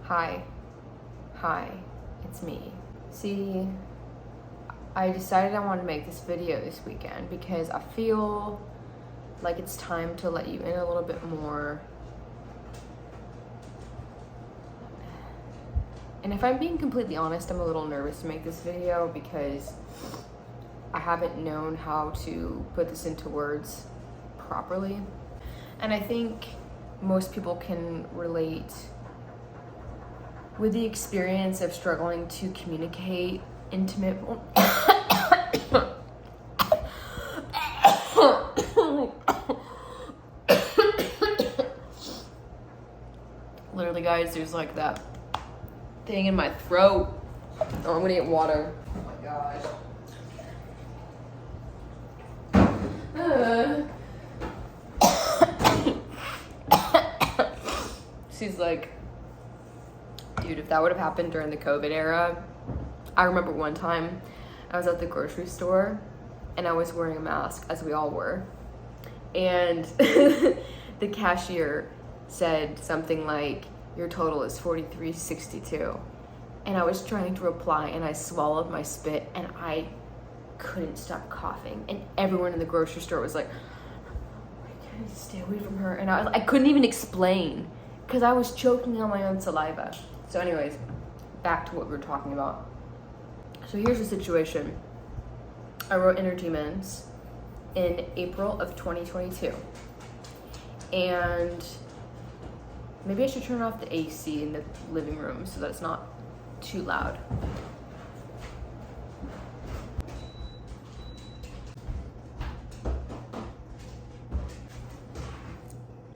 Hi, it's me. See, I decided I wanted to make this video this weekend because I feel like it's time to let you in a little bit more. And if I'm being completely honest, I'm a little nervous to make this video because I haven't known how to put this into words properly. And I think most people can relate with the experience of struggling to communicate intimate literally guys, there's like that thing in my throat. Oh, I'm gonna get water. Oh my gosh. She's like, dude, if that would have happened during the COVID era, I remember one time I was at the grocery store and I was wearing a mask, as we all were, and the cashier said something like, your total is $43.62, and I was trying to reply and I swallowed my spit and I couldn't stop coughing, and everyone in the grocery store was like, can you stay away from her? And I couldn't even explain because I was choking on my own saliva. So anyways, back to what we were talking about. So here's the situation. I wrote Inner Demons in April of 2022. And maybe I should turn off the AC in the living room so that it's not too loud.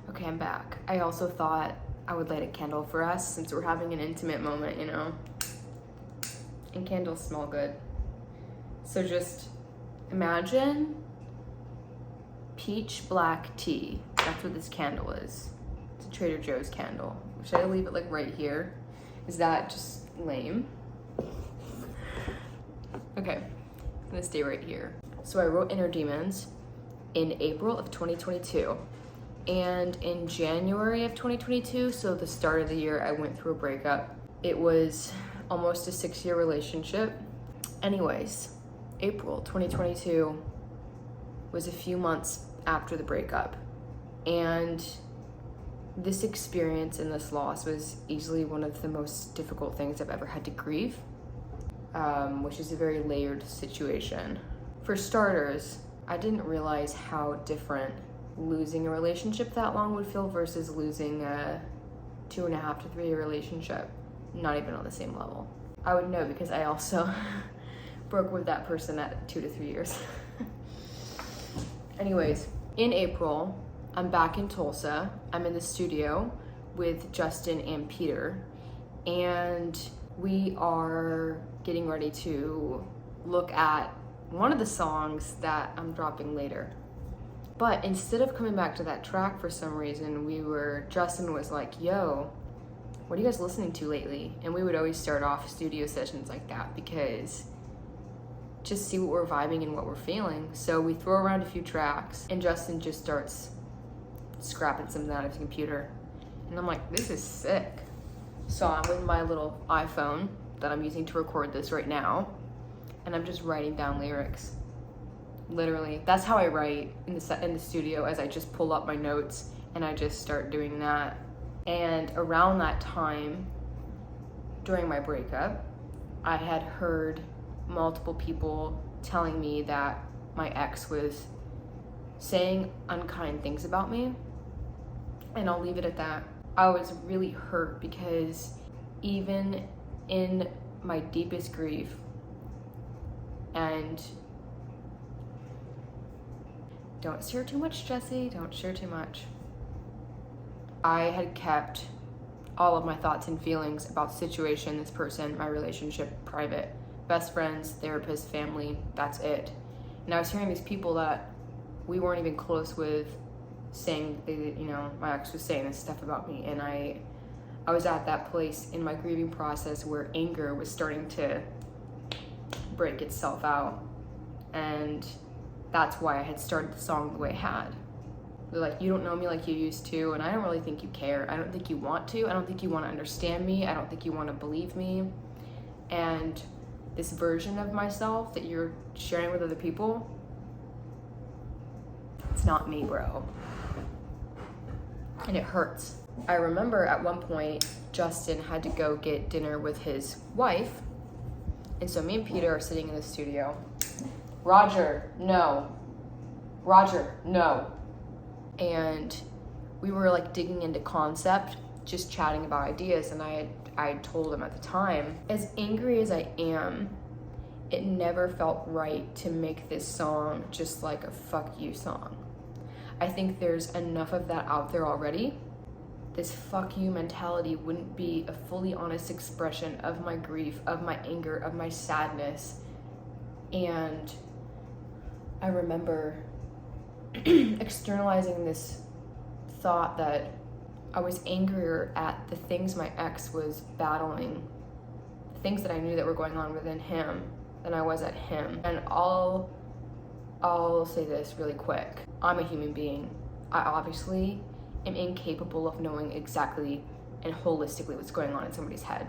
Okay, I'm back. I also thought I would light a candle for us since we're having an intimate moment, you know? And candles smell good. So just imagine peach black tea. That's what this candle is. It's a Trader Joe's candle. Should I leave it like right here? Is that just lame? Okay, I'm gonna stay right here. So I wrote Inner Demons in April of 2022. And in January of 2022, so the start of the year, I went through a breakup. It was almost a 6-year relationship. Anyways, April 2022 was a few months after the breakup. And this experience and this loss was easily one of the most difficult things I've ever had to grieve, which is a very layered situation. For starters, I didn't realize how different losing a relationship that long would feel versus losing a 2.5 to 3 year relationship, not even on the same level. I would know because I also broke with that person at 2 to 3 years. Anyways, in April, I'm back in Tulsa. I'm in the studio with Justin and Peter, and we are getting ready to look at one of the songs that I'm dropping later. But instead of coming back to that track for some reason, Justin was like, yo, what are you guys listening to lately? And we would always start off studio sessions like that because just see what we're vibing and what we're feeling. So we throw around a few tracks and Justin just starts scrapping something out of his computer. And I'm like, this is sick. So I'm with my little iPhone that I'm using to record this right now, and I'm just writing down lyrics. Literally, that's how I write in the studio, as I just pull up my notes and I just start doing that. And around that time, during my breakup, I had heard multiple people telling me that my ex was saying unkind things about me, and I'll leave it at that. I was really hurt because even in my deepest grief and don't share too much, Jessie, don't share too much. I had kept all of my thoughts and feelings about the situation, this person, my relationship, private. Best friends, therapist, family, that's it. And I was hearing these people that we weren't even close with saying, my ex was saying this stuff about me. And I was at that place in my grieving process where anger was starting to break itself out. And that's why I had started the song the way I had. They're like, you don't know me like you used to, and I don't really think you care. I don't think you want to. I don't think you want to understand me. I don't think you want to believe me. And this version of myself that you're sharing with other people, it's not me, bro. And it hurts. I remember at one point, Justin had to go get dinner with his wife. And so me and Peter are sitting in the studio. Roger, no. Roger, no. And we were like digging into concept, just chatting about ideas. And I told him at the time, as angry as I am, it never felt right to make this song just like a fuck you song. I think there's enough of that out there already. This fuck you mentality wouldn't be a fully honest expression of my grief, of my anger, of my sadness. And I remember externalizing this thought that I was angrier at the things my ex was battling, the things that I knew that were going on within him, than I was at him. And I'll say this really quick. I'm a human being. I obviously am incapable of knowing exactly and holistically what's going on in somebody's head.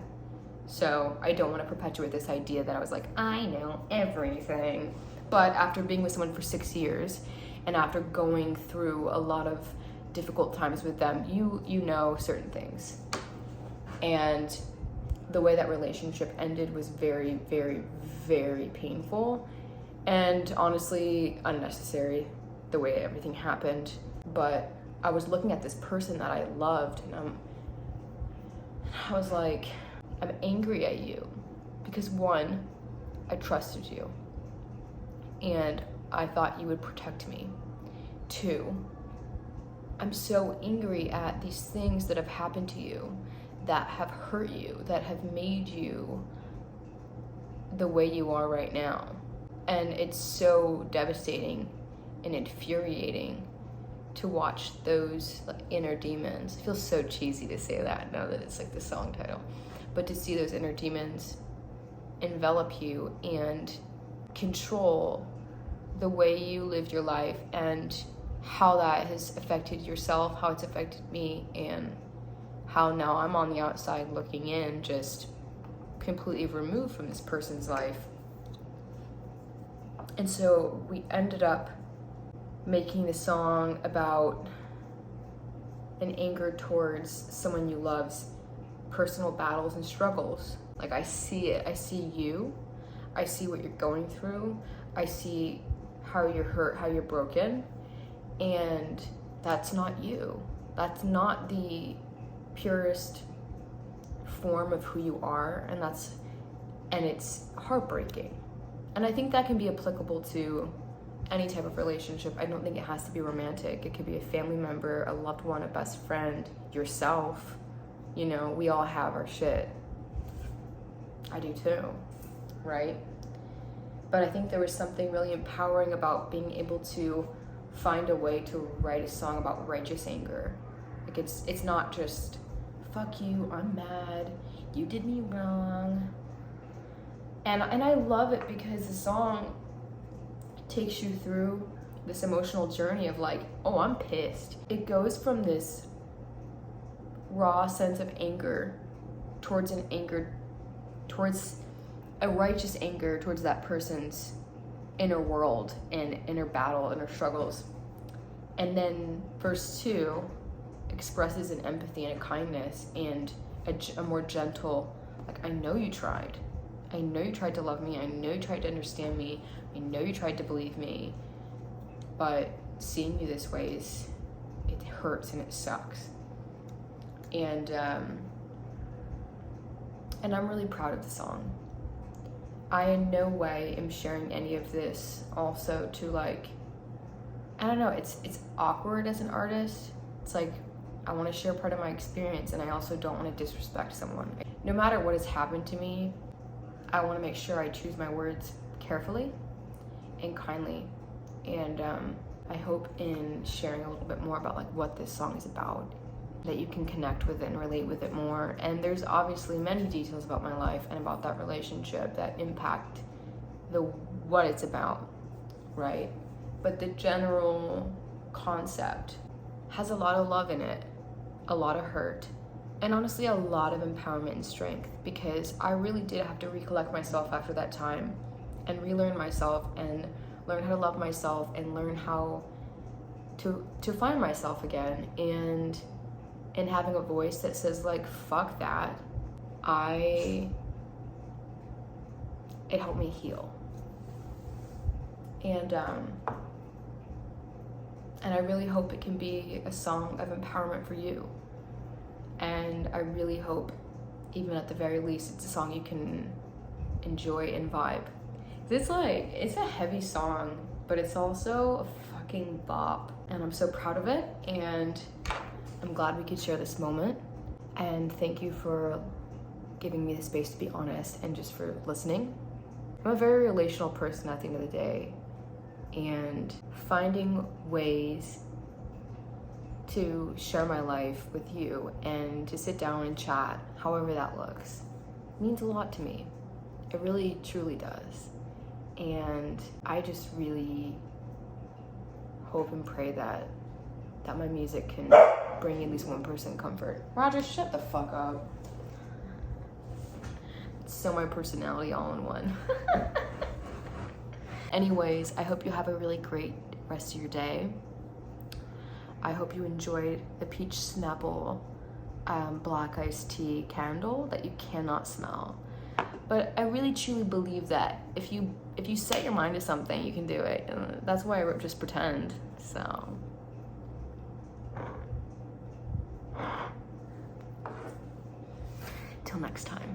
So I don't want to perpetuate this idea that I was like, I know everything. But after being with someone for 6 years, and after going through a lot of difficult times with them, you know certain things. And the way that relationship ended was very, very, very painful, and honestly unnecessary, the way everything happened. But I was looking at this person that I loved, and I was like, I'm angry at you because one, I trusted you and I thought you would protect me. Two, I'm so angry at these things that have happened to you, that have hurt you, that have made you the way you are right now. And it's so devastating and infuriating to watch those like inner demons. It feels so cheesy to say that now that it's like the song title, but to see those inner demons envelop you and control the way you lived your life, and how that has affected yourself, how it's affected me, and how now I'm on the outside looking in, just completely removed from this person's life. And so we ended up making the song about an anger towards someone you love's personal battles and struggles. Like, I see it. I see you. I see what you're going through. I see how you're hurt, how you're broken. And that's not you. That's not the purest form of who you are. And it's heartbreaking. And I think that can be applicable to any type of relationship. I don't think it has to be romantic. It could be a family member, a loved one, a best friend, yourself. You know, we all have our shit. I do too, right? But I think there was something really empowering about being able to find a way to write a song about righteous anger. Like, it's not just, fuck you, I'm mad, you did me wrong. And I love it because the song takes you through this emotional journey of like, oh, I'm pissed. It goes from this raw sense of anger towards a righteous anger towards that person's inner world and inner battle, inner struggles. And then verse 2 expresses an empathy and a kindness and a more gentle, like, I know you tried. I know you tried to love me. I know you tried to understand me. I know you tried to believe me. But seeing you this way it hurts and it sucks. And I'm really proud of the song. I in no way am sharing any of this also to like, I don't know, it's awkward as an artist. It's like, I want to share part of my experience, and I also don't want to disrespect someone. No matter what has happened to me, I want to make sure I choose my words carefully and kindly. And I hope in sharing a little bit more about like what this song is about, that you can connect with it and relate with it more. And there's obviously many details about my life and about that relationship that impact what it's about, right? But the general concept has a lot of love in it, a lot of hurt, and honestly a lot of empowerment and strength, because I really did have to recollect myself after that time and relearn myself and learn how to love myself and learn how to find myself again, and having a voice that says like, fuck that. It helped me heal. And I really hope it can be a song of empowerment for you. And I really hope, even at the very least, it's a song you can enjoy and vibe. It's a heavy song, but it's also a fucking bop. And I'm so proud of it, and I'm glad we could share this moment. And thank you for giving me the space to be honest and just for listening. I'm a very relational person at the end of the day, and finding ways to share my life with you and to sit down and chat, however that looks, means a lot to me. It really, truly does. And I just really hope and pray that my music can bring at least one person comfort. Roger, shut the fuck up. It's so my personality all in one. Anyways, I hope you have a really great rest of your day. I hope you enjoyed the peach Snapple black iced tea candle that you cannot smell. But I really truly believe that if you set your mind to something, you can do it. And that's why I wrote Just Pretend. So till next time.